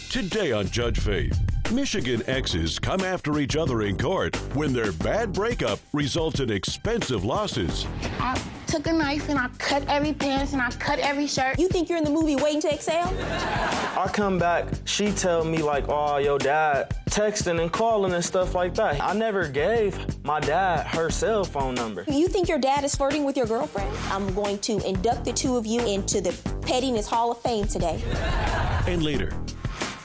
Today on Judge Faith, Michigan exes come after each other in court when their bad breakup results in expensive losses. I took a knife and I cut every pants and I cut every shirt. You think you're in the movie Waiting to Exhale? I come back, she tell me like, oh, your dad texting and calling and stuff like that. I never gave my dad her cell phone number. You think your dad is flirting with your girlfriend? I'm going to induct the two of you into the Pettiness Hall of Fame today. And later,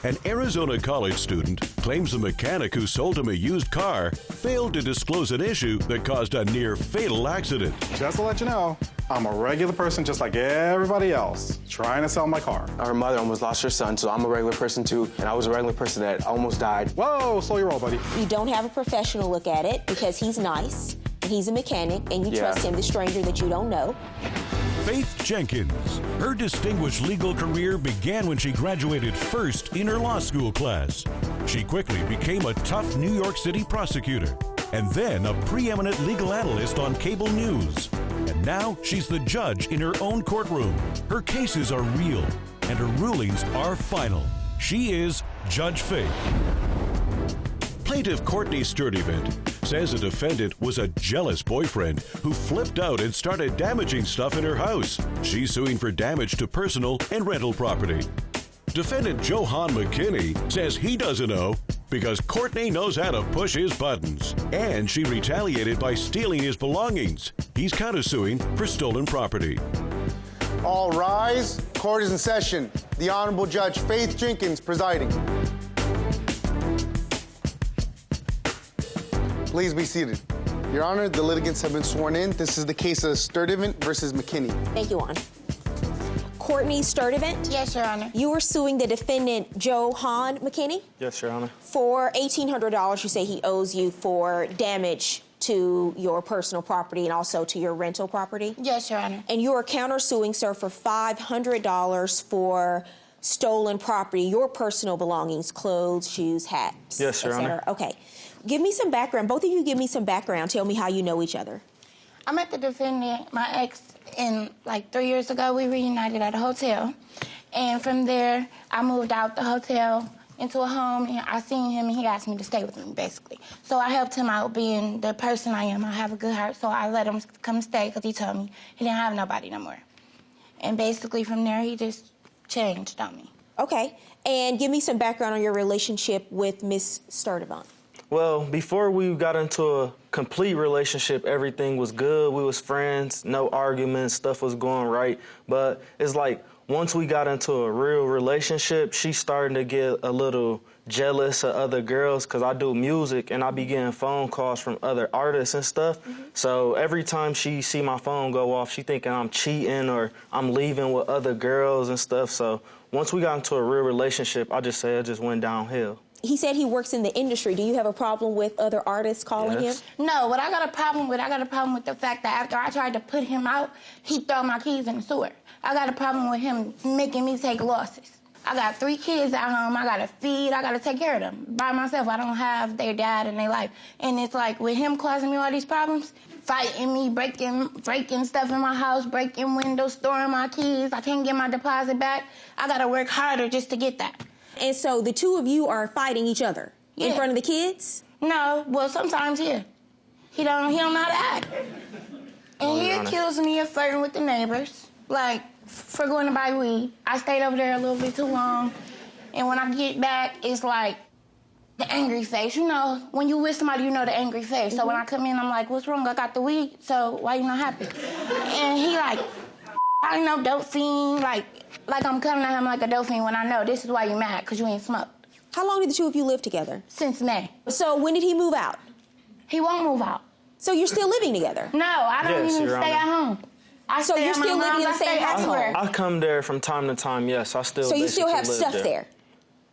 an Arizona college student claims the mechanic who sold him a used car failed to disclose an issue that caused a near-fatal accident. Just to let you know, I'm a regular person just like everybody else, trying to sell my car. Her mother almost lost her son, so I'm a regular person too, and I was a regular person that almost died. Whoa, slow your roll, buddy. You don't have a professional look at it because he's nice, and he's a mechanic, and you trust him, the stranger that you don't know. Faith Jenkins. Her distinguished legal career began when she graduated first in her law school class. She quickly became a tough New York City prosecutor, and then a preeminent legal analyst on cable news. And now she's the judge in her own courtroom. Her cases are real, and her rulings are final. She is Judge Faith. Plaintiff Courtney Sturdivant says a defendant was a jealous boyfriend who flipped out and started damaging stuff in her house. She's suing for damage to personal and rental property. Defendant Johan McKinney says he doesn't know because Courtney knows how to push his buttons, and she retaliated by stealing his belongings. He's countersuing for stolen property. All rise. Court is in session. The Honorable Judge Faith Jenkins presiding. Please be seated. Your Honor, the litigants have been sworn in. This is the case of Sturdivant versus McKinney. Thank you, Juan. Courtney Sturdivant? Yes, Your Honor. You are suing the defendant, Johan McKinney? Yes, Your Honor. For $1,800 you say he owes you for damage to your personal property and also to your rental property? Yes, Your Honor. And you are countersuing, sir, for $500 for stolen property, your personal belongings, clothes, shoes, hats, Yes, Your Honor. Okay. Give me some background. Both of you give me some background. Tell me how you know each other. I met the defendant, my ex, like 3 years ago. We reunited at a hotel. And from there, I moved out the hotel into a home, and I seen him, and he asked me to stay with me, basically. So I helped him out being the person I am. I have a good heart, so I let him come stay because he told me he didn't have nobody no more. And basically from there, he just changed on me. Okay. And give me some background on your relationship with Miss Sturdivant. Well, before we got into a complete relationship, everything was good. We was friends, no arguments, stuff was going right. But it's like once we got into a real relationship, she's starting to get a little jealous of other girls because I do music and I be getting phone calls from other artists and stuff. So every time she see my phone go off, she thinking I'm cheating or I'm leaving with other girls and stuff. So once we got into a real relationship, I just say it just went downhill. He said he works in the industry. Do you have a problem with other artists calling him? No, what I got a problem with the fact that after I tried to put him out, he threw my keys in the sewer. I got a problem with him making me take losses. I got 3 kids at home. I got to feed. I got to take care of them by myself. I don't have their dad in their life. And it's like with him causing me all these problems, fighting me, breaking stuff in my house, breaking windows, storing my keys. I can't get my deposit back. I got to work harder just to get that. And so the two of you are fighting each other in front of the kids? No, well, sometimes, yeah. He don't know how to act. And he accused me of flirting with the neighbors, like, for going to buy weed. I stayed over there a little bit too long. And when I get back, it's like the angry face. You know, when you with somebody, you know the angry face. So when I come in, I'm like, what's wrong? I got the weed, so why you not happy? And he like, I know, dope fiend, like I'm coming at him like a dope fiend when I know this is why you mad, because you ain't smoked. How long did the two of you live together? Since May. So when did he move out? He won't move out. So you're still living together? No, I don't even stay at home. So you're still living in the same household? I come there from time to time, yes. I still. So you still have live stuff there,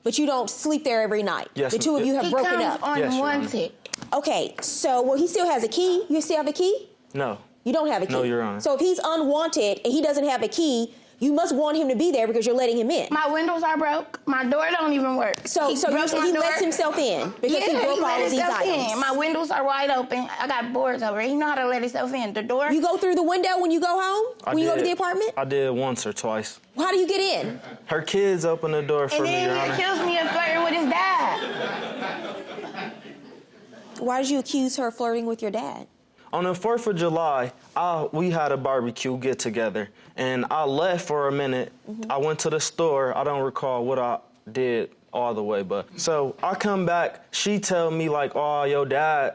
but you don't sleep there every night? Yes. The two of you have broken up? He comes unwanted. Okay, so, well, he still has a key. You still have a key? No. You don't have a key? No, Your Honor. So if he's unwanted and he doesn't have a key, You must want him to be there because you're letting him in. My windows are broke. My door don't even work. So he lets himself in because he broke all of these items. My windows are wide open. I got boards over it. He know how to let himself in. The door. You go through the window when you go home? You go to the apartment? I did once or twice. How do you get in? Her kids opened the door for me, Your And then Honor. he accused me of flirting with his dad. Why did you accuse her of flirting with your dad? On the 4th of July, we had a barbecue get together, and I left for a minute. I went to the store. I don't recall what I did all the way, but so I come back. She tell me like, "Oh, your dad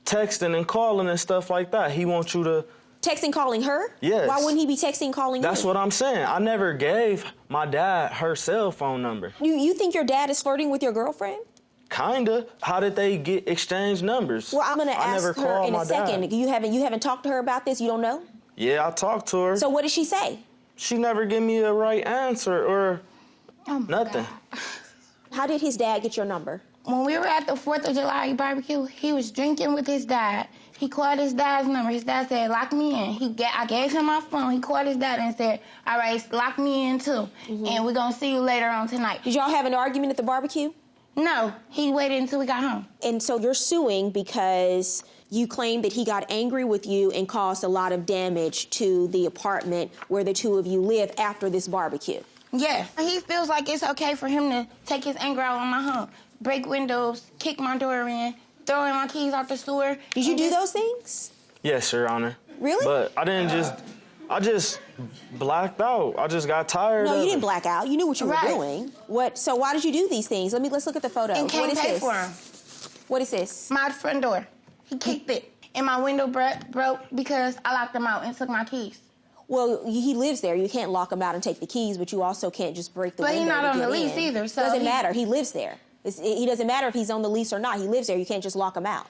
texting and calling and stuff like that. He wants you to." Texting, calling her? Yes. Why wouldn't he be texting, calling you? That's what I'm saying. I never gave my dad her cell phone number. You think your dad is flirting with your girlfriend? Kinda. How did they get exchange numbers? Well, I'm going to ask her in a second. Dad. You haven't talked to her about this? You don't know? Yeah, I talked to her. So what did she say? She never gave me a right answer or nothing. God. How did his dad get your number? When we were at the 4th of July barbecue, he was drinking with his dad. He called his dad's number. His dad said, lock me in. I gave him my phone. He called his dad and said, all right, lock me in too. And we're going to see you later on tonight. Did y'all have an argument at the barbecue? No, he waited until we got home. And so you're suing because you claim that he got angry with you and caused a lot of damage to the apartment where the two of you live after this barbecue. Yeah. He feels like it's okay for him to take his anger out on my home. Break windows, kick my door in, throw in my keys out the sewer. Did you do those things? Yes, Your Honor. Really? But I just blacked out. I just got tired of No, you it. didn't black out. You knew what you were doing. So why did you do these things? Let's look at the photos. And can't pay for him. What is this? My front door. He kicked it. And my window broke because I locked him out and took my keys. Well, he lives there. You can't lock him out and take the keys, but you also can't just break the window. But he's not to on get the lease in. either, so Doesn't matter. He lives there. He doesn't matter if he's on the lease or not. He lives there. You can't just lock him out.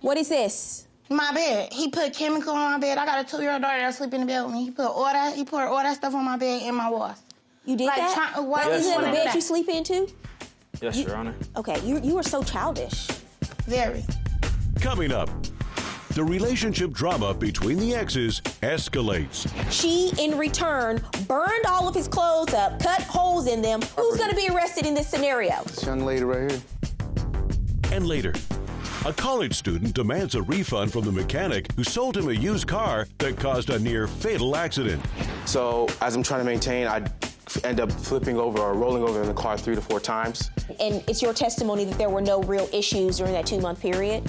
What is this? My bed. He put chemical on my bed. I got a 2-year-old daughter that sleep in the bed with me. He poured all that stuff on my bed and my walls. You did that? Yes, Isn't that the Your bed you sleep in too? Yes, Your Honor. Okay, you are so childish. Very. Coming up, the relationship drama between the exes escalates. She, in return, burned all of his clothes up, cut holes in them. Who's going to be arrested in this scenario? This young lady right here. And later, a college student demands a refund from the mechanic who sold him a used car that caused a near fatal accident. So as I'm trying to maintain, I end up flipping over or rolling over in the car 3 to 4 times. And it's your testimony that there were no real issues during that 2-month period?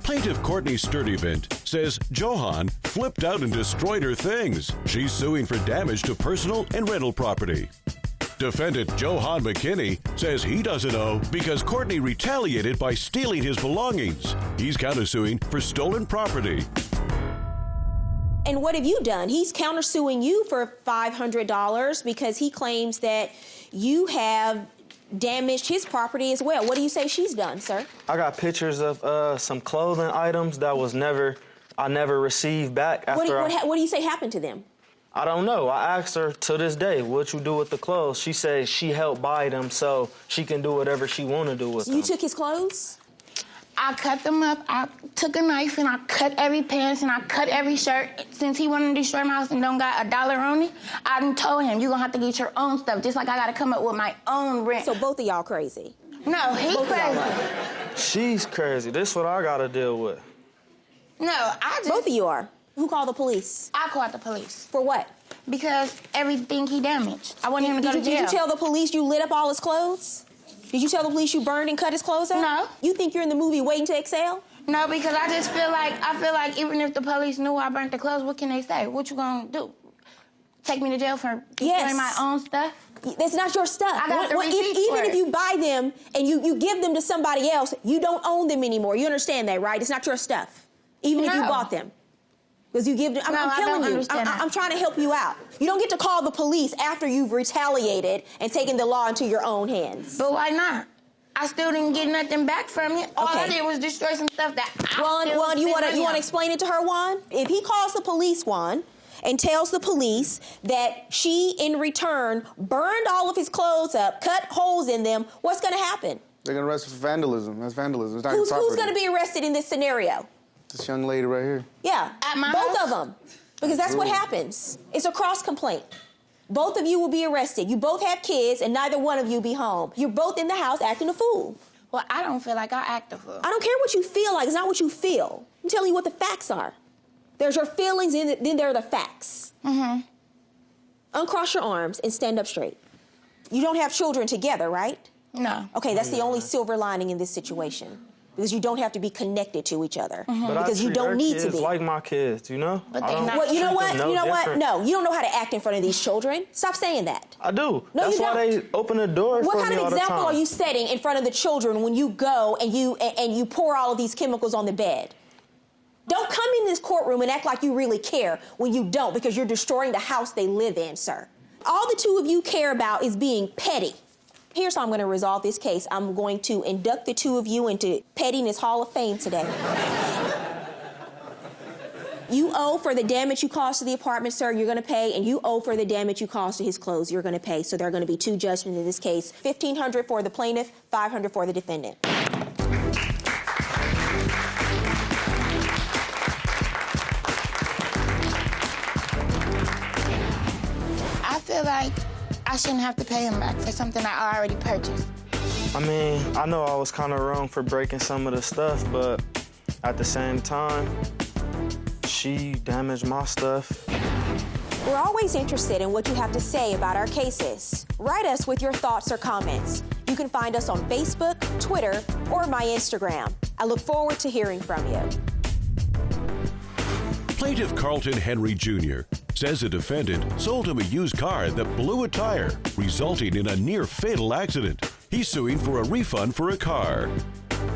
Plaintiff Courtney Sturdivant says Johan flipped out and destroyed her things. She's suing for damage to personal and rental property. Defendant Johan McKinney says he doesn't owe because Courtney retaliated by stealing his belongings. He's countersuing for stolen property. And what have you done? He's countersuing you for $500 because he claims that you have damaged his property as well. What do you say she's done, sir? I got pictures of some clothing items that I never received back after. What do you say happened to them? I don't know. I asked her to this day, what you do with the clothes? She said she helped buy them so she can do whatever she want to do with them. You took his clothes? I cut them up. I took a knife and I cut every pants and I cut every shirt. Since he wanted to destroy my house and don't got $1 on it, I done told him, you're going to have to get your own stuff, just like I got to come up with my own rent. So both of y'all crazy? No, he crazy. She's crazy. This is what I got to deal with. No, I just... Both of you are. Who called the police? I called the police. For what? Because everything he damaged. I wanted him to go to jail. Did you tell the police you lit up all his clothes? Did you tell the police you burned and cut his clothes up? No. You think you're in the movie Waiting to Exhale? No, because I just feel like even if the police knew I burnt the clothes, what can they say? What you gonna do? Take me to jail for destroying my own stuff? That's not your stuff. I got the receipts for Even it. if you buy them and you give them to somebody else, you don't own them anymore. You understand that, right? It's not your stuff. Even if you bought them. Because you give them, I'm telling you, I'm trying to help you out. You don't get to call the police after you've retaliated and taken the law into your own hands. But why not? I still didn't get nothing back from it. All I did was destroy some stuff that Juan, you want to explain it to her, Juan? If he calls the police, Juan, and tells the police that she, in return, burned all of his clothes up, cut holes in them, what's going to happen? They're going to arrest us for vandalism. That's vandalism. It's not Who's your property. going to be arrested in this scenario? This young lady right here. Yeah, At my both house? of them. Because that's what happens. It's a cross complaint. Both of you will be arrested. You both have kids, and neither one of you be home. You're both in the house acting a fool. Well, I don't feel like I act a fool. I don't care what you feel like. It's not what you feel. I'm telling you what the facts are. There's your feelings, and then there are the facts. Mm-hmm. Uncross your arms and stand up straight. You don't have children together, right? No. Okay, that's the only silver lining in this situation. Because you don't have to be connected to each other. Mm-hmm. But because you don't need to be. like my kids, you know? But they not. Well, you know what? No You know what? different. No, you don't know how to act in front of these children. Stop saying that. I do. No, That's you why don't. they open the door What for kind me of all the example time. are you setting in front of the children when you go and you pour all of these chemicals on the bed? Don't come in this courtroom and act like you really care when you don't, because you're destroying the house they live in, sir. All the two of you care about is being petty. Here's how I'm going to resolve this case. I'm going to induct the two of you into Pettiness Hall of Fame today. You owe for the damage you caused to the apartment, sir, you're going to pay, and you owe for the damage you caused to his clothes, you're going to pay. So there are going to be two judgments in this case. $1,500 for the plaintiff, $500 for the defendant. I feel like I shouldn't have to pay him back for something I already purchased. I mean, I know I was kind of wrong for breaking some of the stuff, but at the same time, she damaged my stuff. We're always interested in what you have to say about our cases. Write us with your thoughts or comments. You can find us on Facebook, Twitter, or my Instagram. I look forward to hearing from you. Plaintiff Carlton Henry Jr. says the defendant sold him a used car that blew a tire, resulting in a near-fatal accident. He's suing for a refund for a car.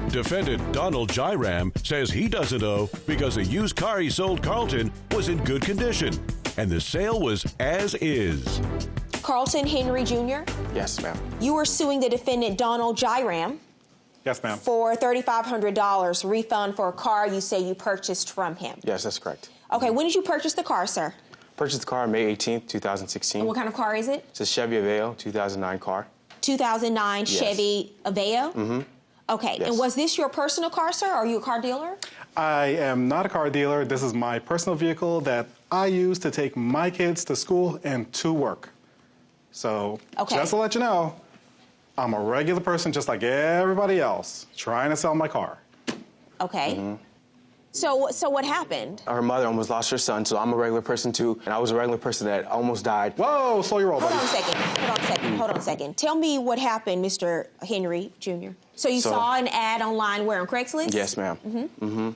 Defendant Donald Jairam says he doesn't owe because the used car he sold Carlton was in good condition, and the sale was as is. Carlton Henry Jr., Yes, ma'am. you are suing the defendant Donald Jairam Yes, ma'am. for $3,500 refund for a car you say you purchased from him. Yes, that's correct. Okay, when did you purchase the car, sir? Purchased the car May 18th, 2016. And what kind of car is it? It's a Chevy Aveo, 2009 car. 2009 Yes. Chevy Aveo? Mm-hmm. Okay, Yes. and was this your personal car, sir, or are you a car dealer? I am not a car dealer. This is my personal vehicle that I use to take my kids to school and to work. So, Okay. just to let you know, I'm a regular person just like everybody else, trying to sell my car. Okay. Mm-hmm. So what happened? Her mother almost lost her son, so I'm a regular person too, and I was a regular person that almost died. Whoa, slow your roll, Hold buddy. on a second. Tell me what happened, Mr. Henry Jr. So you saw an ad online where, on Craigslist? Yes, ma'am. Mm-hmm.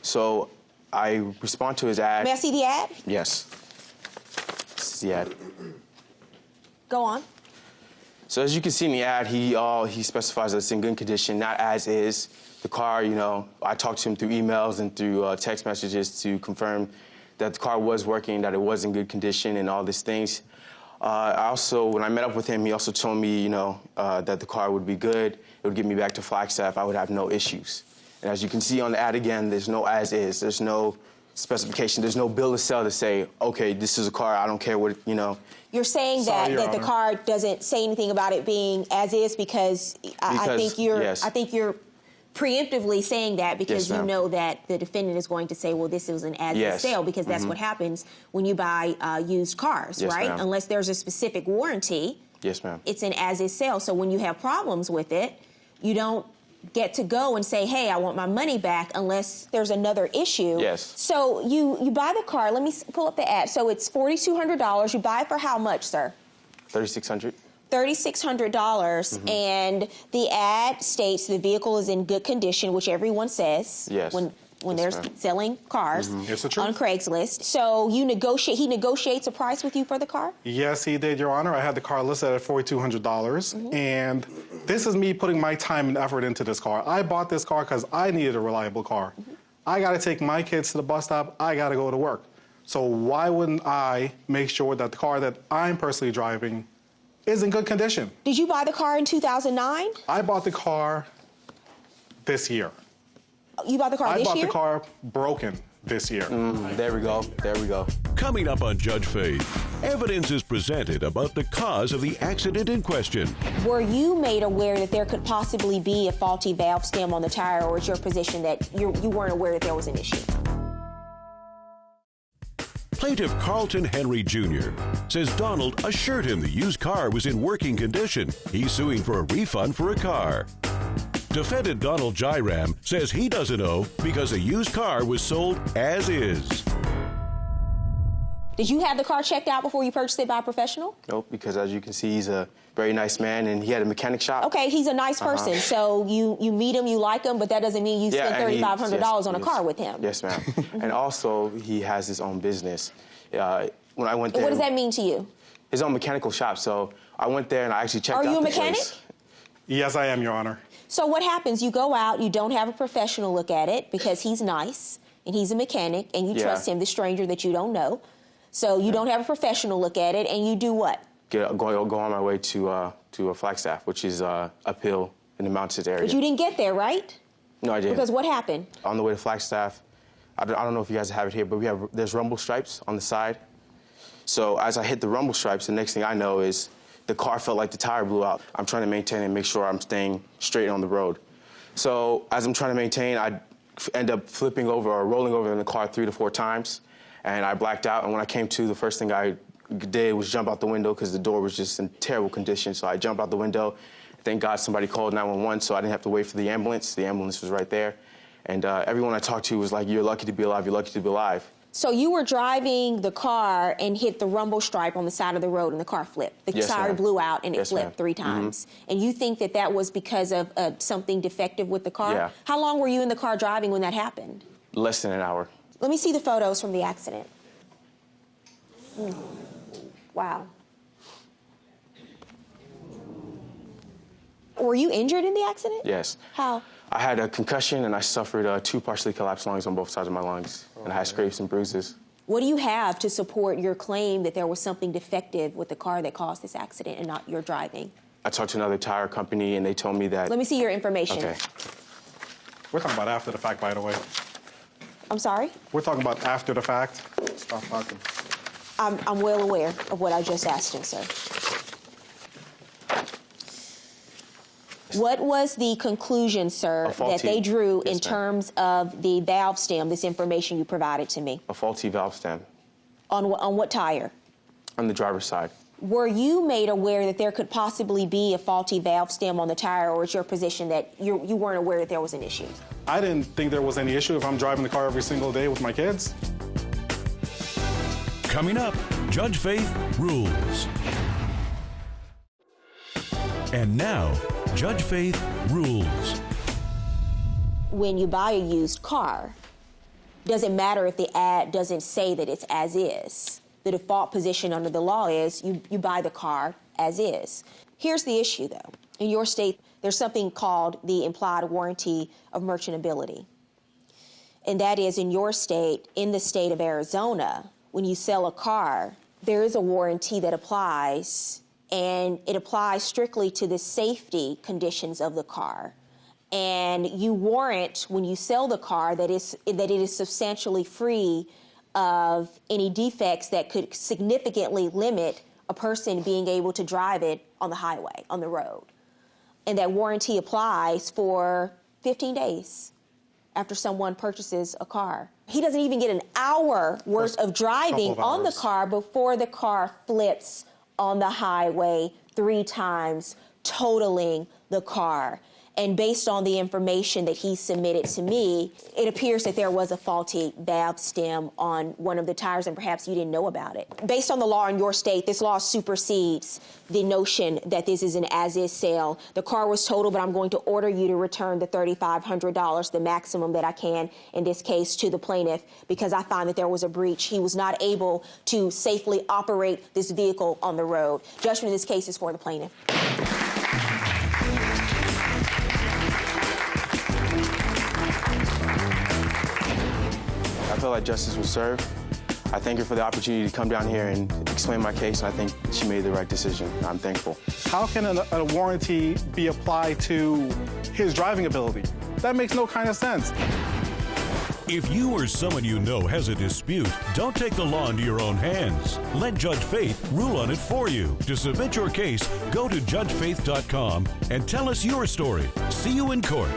So I respond to his ad. May I see the ad? Yes. This is the ad. Go on. So as you can see in the ad, he specifies that it's in good condition, not as is. The car, you know, I talked to him through emails and through text messages to confirm that the car was working, that it was in good condition, and all these things. When I met up with him, he also told me, you know, that the car would be good. It would get me back to Flagstaff. I would have no issues. And as you can see on the ad again, there's no as is. There's no specification. There's no bill of sale to say, okay, this is a car. I don't care what, you know. You're saying Sorry, Your that the Honor. car doesn't say anything about it being as is because I think you're preemptively saying that because Yes, you ma'am. know that the defendant is going to say, well, this is an as-is Yes. sale because that's what happens when you buy used cars, Yes, right? ma'am. Unless there's a specific warranty, Yes, ma'am. it's an as-is sale. So when you have problems with it, you don't get to go and say, hey, I want my money back unless there's another issue. Yes. So you buy the car. Let me pull up the ad. So it's $4,200. You buy it for how much, sir? $3,600. $3,600, and the ad states the vehicle is in good condition, which everyone says Yes. when Yes, they're ma'am. selling cars It's the truth. on Craigslist. So he negotiates a price with you for the car? Yes, he did, Your Honor. I had the car listed at $4,200, and this is me putting my time and effort into this car. I bought this car because I needed a reliable car. I got to take my kids to the bus stop. I got to go to work. So why wouldn't I make sure that the car that I'm personally driving is in good condition? Did you buy the car in 2009? I bought the car this year. You bought the car I this bought year? the car broken this year. There we go. There we go. Coming up on Judge Faith, evidence is presented about the cause of the accident in question. Were you made aware that there could possibly be a faulty valve stem on the tire, or is your position that you weren't aware that there was an issue? Plaintiff Carlton Henry Jr. says Donald assured him the used car was in working condition. He's suing for a refund for a car. Defendant Donald Jairam says he doesn't owe because a used car was sold as is. Did you have the car checked out before you purchased it by a professional? Nope, because as you can see, he's a very nice man, and he had a mechanic shop. Okay, he's a nice person, so you meet him, you like him, but that doesn't mean you spend $3,500 on a car with him. Yes, ma'am. And also, he has his own business. When I went there... What does that mean to you? His own mechanical shop, so I went there and I actually checked out the place. Are you a mechanic? Yes, I am, Your Honor. So what happens? You go out, you don't have a professional look at it because he's nice, and he's a mechanic, and you trust him, the stranger that you don't know. So you don't have a professional look at it, and you do what? Go on my way to Flagstaff, which is uphill in the mountains area. But you didn't get there, right? No, I didn't. Because what happened? On the way to Flagstaff, I don't know if you guys have it here, but there's rumble stripes on the side. So as I hit the rumble stripes, the next thing I know is the car felt like the tire blew out. I'm trying to maintain and make sure I'm staying straight on the road. So as I'm trying to maintain, I end up flipping over or rolling over in the car 3 to 4 times. And I blacked out, and when I came to, the first thing I did was jump out the window because the door was just in terrible condition. So I jumped out the window. Thank God somebody called 911, so I didn't have to wait for the ambulance. The ambulance was right there. And everyone I talked to was like, you're lucky to be alive, you're lucky to be alive. So you were driving the car and hit the rumble stripe on the side of the road, and the car flipped. The tire blew out, and it flipped 3 times. And you think that that was because of something defective with the car? Yeah. How long were you in the car driving when that happened? Less than an hour. Let me see the photos from the accident. Wow. Were you injured in the accident? Yes. How? I had a concussion, and I suffered 2 partially collapsed lungs on both sides of my lungs. And I had scrapes and bruises. What do you have to support your claim that there was something defective with the car that caused this accident and not your driving? I talked to another tire company, and they told me that... Let me see your information. Okay. We're talking about after the fact, by the way. I'm sorry? We're talking about after the fact. Stop talking. I'm well aware of what I just asked him, sir. What was the conclusion, sir, that they drew in terms of the valve stem, this information you provided to me? A faulty valve stem. On what tire? On the driver's side. Were you made aware that there could possibly be a faulty valve stem on the tire, or is your position that you weren't aware that there was an issue? I didn't think there was any issue if I'm driving the car every single day with my kids. Coming up, Judge Faith rules. And now, Judge Faith rules. When you buy a used car, doesn't matter if the ad doesn't say that it's as is. The default position under the law is you buy the car as is. Here's the issue, though. In your state, there's something called the implied warranty of merchantability. And that is, in your state, in the state of Arizona, when you sell a car, there is a warranty that applies, and it applies strictly to the safety conditions of the car. And you warrant, when you sell the car, that it is substantially free of any defects that could significantly limit a person being able to drive it on the highway, on the road. And that warranty applies for 15 days after someone purchases a car. He doesn't even get an hour worth of driving on the car before the car flips on the highway 3 times, totaling the car. And based on the information that he submitted to me, it appears that there was a faulty valve stem on one of the tires, and perhaps you didn't know about it. Based on the law in your state, this law supersedes the notion that this is an as-is sale. The car was totaled, but I'm going to order you to return the $3,500, the maximum that I can, in this case, to the plaintiff, because I find that there was a breach. He was not able to safely operate this vehicle on the road. Judgment in this case is for the plaintiff. I feel like justice was served. I thank her for the opportunity to come down here and explain my case, and I think she made the right decision. I'm thankful. How can a warranty be applied to his driving ability? That makes no kind of sense. If you or someone you know has a dispute, don't take the law into your own hands. Let Judge Faith rule on it for you. To submit your case, go to judgefaith.com and tell us your story. See you in court.